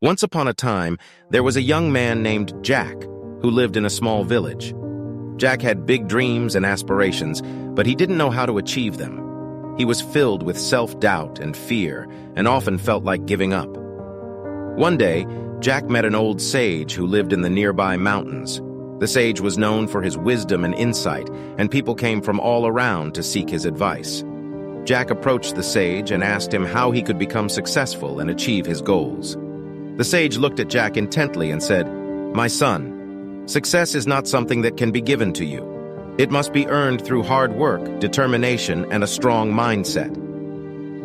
Once upon a time, there was a young man named Jack who lived in a small village. Jack had big dreams and aspirations, but he didn't know how to achieve them. He was filled with self-doubt and fear and often felt like giving up. One day, Jack met an old sage who lived in the nearby mountains. The sage was known for his wisdom and insight, and people came from all around to seek his advice. Jack approached the sage and asked him how he could become successful and achieve his goals. The sage looked at Jack intently and said, "My son, success is not something that can be given to you. It must be earned through hard work, determination, and a strong mindset."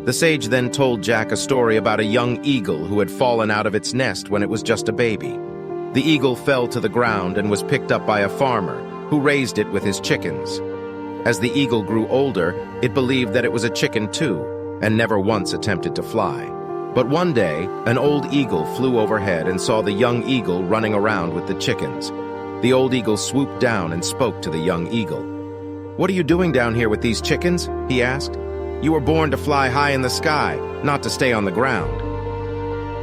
The sage then told Jack a story about a young eagle who had fallen out of its nest when it was just a baby. The eagle fell to the ground and was picked up by a farmer who raised it with his chickens. As the eagle grew older, it believed that it was a chicken too, and never once attempted to fly. But one day, an old eagle flew overhead and saw the young eagle running around with the chickens. The old eagle swooped down and spoke to the young eagle. "What are you doing down here with these chickens?" he asked. "You were born to fly high in the sky, not to stay on the ground."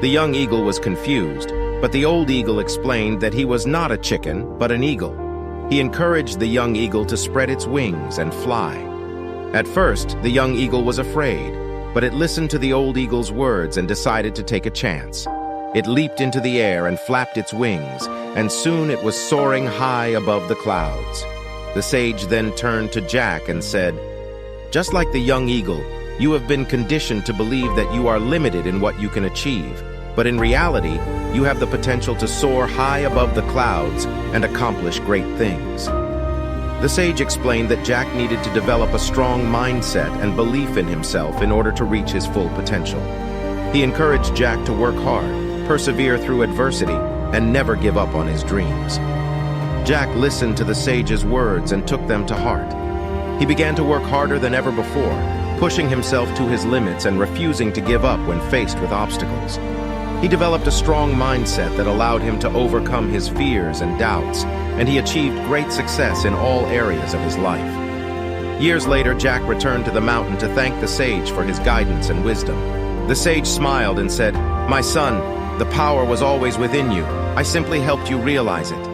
The young eagle was confused, but the old eagle explained that he was not a chicken, but an eagle. He encouraged the young eagle to spread its wings and fly. At first, the young eagle was afraid, but it listened to the old eagle's words and decided to take a chance. It leaped into the air and flapped its wings, and soon it was soaring high above the clouds. The sage then turned to Jack and said, "Just like the young eagle, you have been conditioned to believe that you are limited in what you can achieve, but in reality, you have the potential to soar high above the clouds and accomplish great things." The sage explained that Jack needed to develop a strong mindset and belief in himself in order to reach his full potential. He encouraged Jack to work hard, persevere through adversity, and never give up on his dreams. Jack listened to the sage's words and took them to heart. He began to work harder than ever before, pushing himself to his limits and refusing to give up when faced with obstacles. He developed a strong mindset that allowed him to overcome his fears and doubts, and he achieved great success in all areas of his life. Years later, Jack returned to the mountain to thank the sage for his guidance and wisdom. The sage smiled and said, "My son, the power was always within you. I simply helped you realize it."